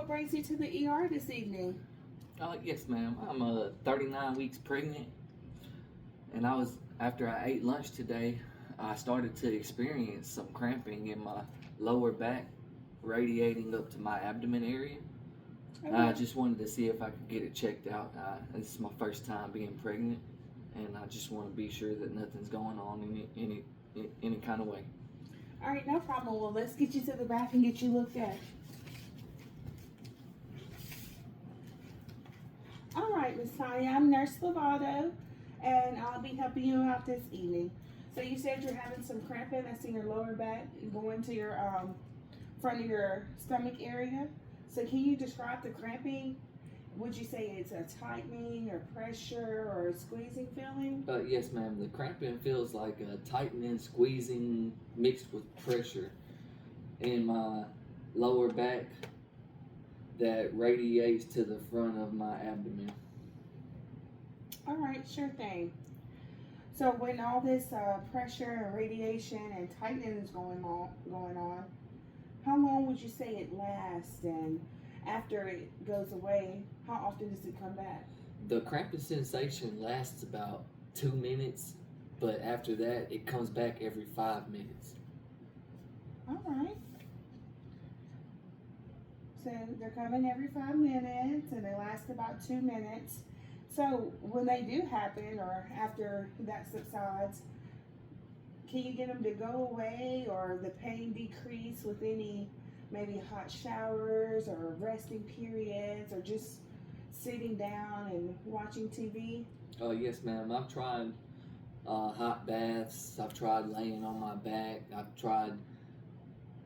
what brings you to the ER this evening? Yes, ma'am. I'm 39 weeks pregnant, and after I ate lunch today, I started to experience some cramping in my lower back, radiating up to my abdomen area. I Okay. just wanted to see if I could get it checked out. This is my first time being pregnant, and I just want to be sure that nothing's going on in any kind of way. All right, no problem. Well, let's get you to the back and get you looked at. All right, Miss Tanya, I'm Nurse Lovato, and I'll be helping you out this evening. So you said you're having some cramping that's in your lower back, going to your front of your stomach area. So can you describe the cramping? Would you say it's a tightening or pressure or a squeezing feeling? Yes, ma'am. The cramping feels like a tightening, squeezing mixed with pressure in my lower back that radiates to the front of my abdomen. All right, sure thing. So when all this pressure and radiation and tightening is going on, how long would you say it lasts? And after it goes away, how often does it come back? The cramping sensation lasts about 2 minutes, but after that, it comes back every 5 minutes. All right. So they're coming every 5 minutes and they last about 2 minutes. So when they do happen or after that subsides, can you get them to go away or the pain decrease with any maybe hot showers or resting periods or just sitting down and watching TV? Yes, ma'am. I've tried hot baths. I've tried laying on my back. I've tried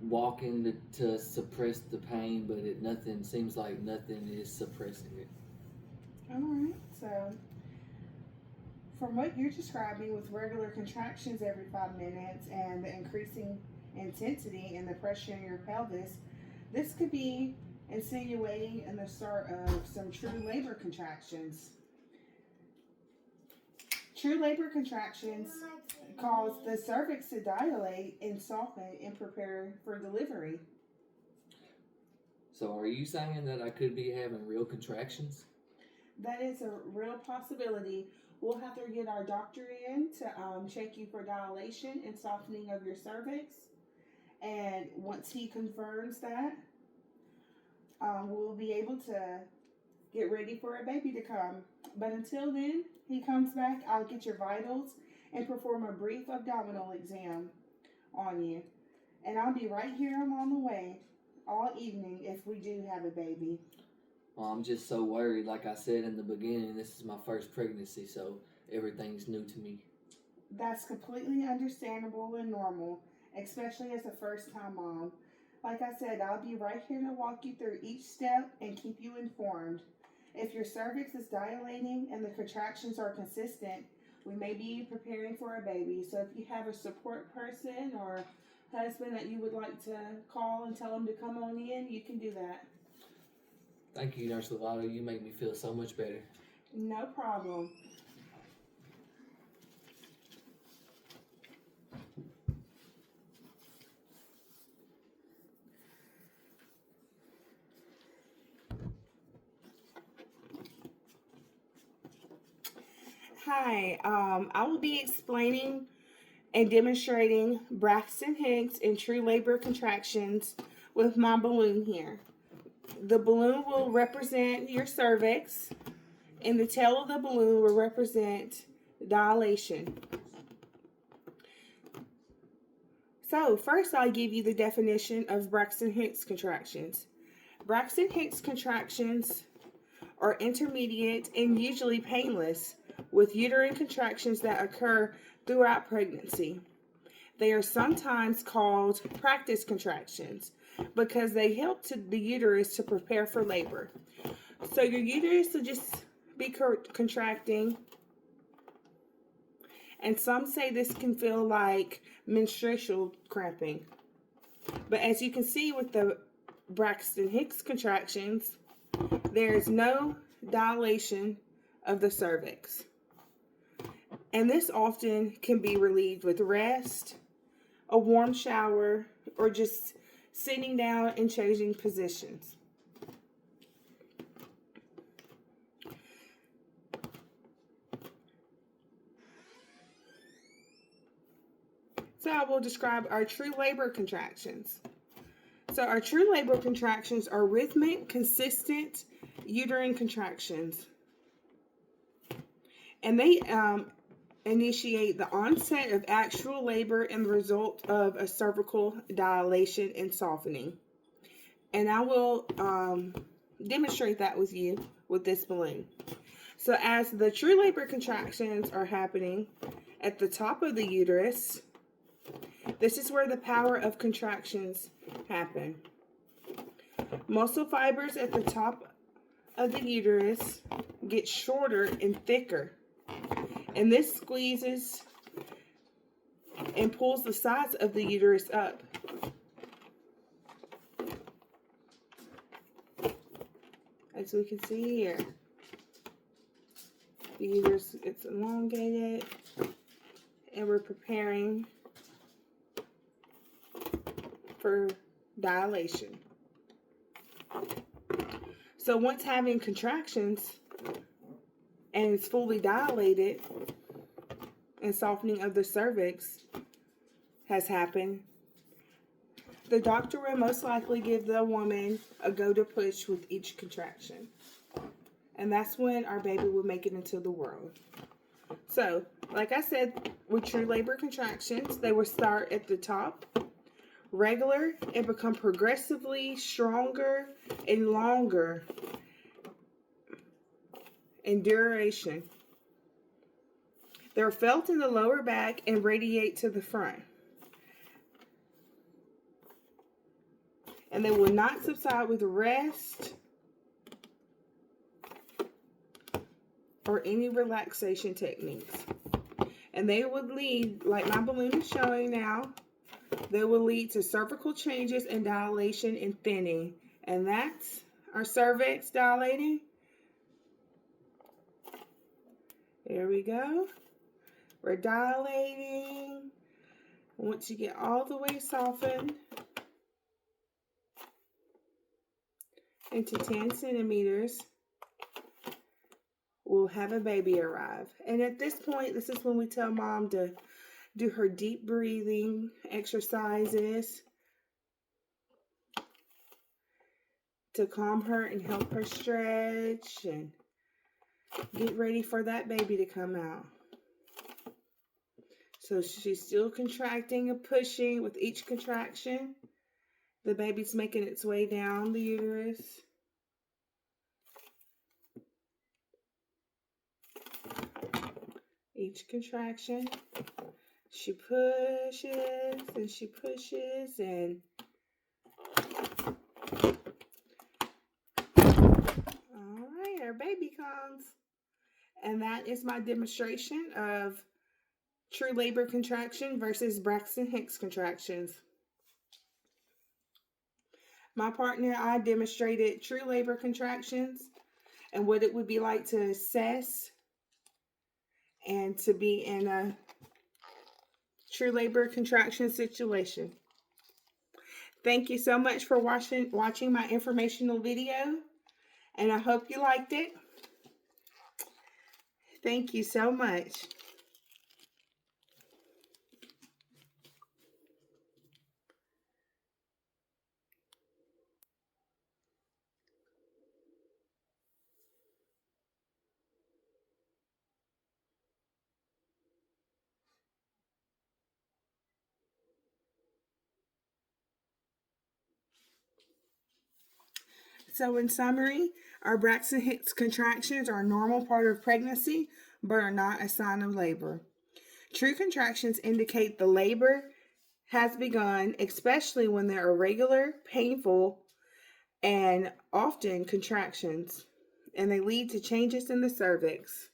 walking to suppress the pain, but nothing seems like nothing is suppressing it. All right. So from what you're describing with regular contractions every 5 minutes and the increasing intensity and the pressure in your pelvis, this could be insinuating in the start of some true labor contractions. True labor contractions cause the cervix to dilate and soften and prepare for delivery. So, are you saying that I could be having real contractions? That is a real possibility. We'll have to get our doctor in to check you for dilation and softening of your cervix. And once he confirms that, we'll be able to get ready for a baby to come. But until then, he comes back, I'll get your vitals and perform a brief abdominal exam on you. And I'll be right here. I'm on the way all evening if we do have a baby. Well, I'm just so worried. Like I said in the beginning, this is my first pregnancy, so everything's new to me. That's completely understandable and normal, especially as a first-time mom. Like I said, I'll be right here to walk you through each step and keep you informed. If your cervix is dilating and the contractions are consistent, we may be preparing for a baby. So if you have a support person or husband that you would like to call and tell them to come on in, you can do that. Thank you, Nurse Lovato. You make me feel so much better. No problem. Hi, I will be explaining and demonstrating Braxton-Hicks and true labor contractions with my balloon here. The balloon will represent your cervix, and the tail of the balloon will represent dilation. So, first I'll give you the definition of Braxton-Hicks contractions. Braxton-Hicks contractions are intermediate and usually painless, with uterine contractions that occur throughout pregnancy. They are sometimes called practice contractions because they help the uterus to prepare for labor. So your uterus will just be contracting, and some say this can feel like menstrual cramping. But as you can see with the Braxton-Hicks contractions, there is no dilation of the cervix. And this often can be relieved with rest, a warm shower, or just sitting down and changing positions. So I will describe our true labor contractions. So our true labor contractions are rhythmic, consistent uterine contractions. And they initiate the onset of actual labor and the result of a cervical dilation and softening. And I will demonstrate that with you with this balloon. So as the true labor contractions are happening at the top of the uterus, this is where the power of contractions happen. Muscle fibers at the top of the uterus get shorter and thicker, and this squeezes and pulls the sides of the uterus up. As we can see here, the uterus gets elongated, and we're preparing for dilation. So once having contractions and it's fully dilated and softening of the cervix has happened, the doctor will most likely give the woman a go-to-push with each contraction. And that's when our baby will make it into the world. So, like I said, with true labor contractions, they will start at the top, regular, and become progressively stronger and longer in duration. They're felt in the lower back and radiate to the front. And they will not subside with rest or any relaxation techniques. And they would lead, like my balloon is showing now, they will lead to cervical changes and dilation and thinning. And that's our cervix dilating. There we go. We're dilating. Once you get all the way softened into 10 centimeters, we'll have a baby arrive. And at this point, this is when we tell mom to do her deep breathing exercises to calm her and help her stretch and get ready for that baby to come out. So she's still contracting and pushing with each contraction. The baby's making its way down the uterus. Each contraction, she pushes and she pushes, and all right, our baby comes. And that is my demonstration of true labor contraction versus Braxton-Hicks contractions. My partner and I demonstrated true labor contractions and what it would be like to assess and to be in a true labor contraction situation. Thank you so much for watching my informational video, and I hope you liked it. Thank you so much. So in summary, our braxton-hicks contractions are a normal part of pregnancy, but are not a sign of labor. True contractions indicate the labor has begun, especially when they're irregular, painful, and often contractions, and they lead to changes in the cervix.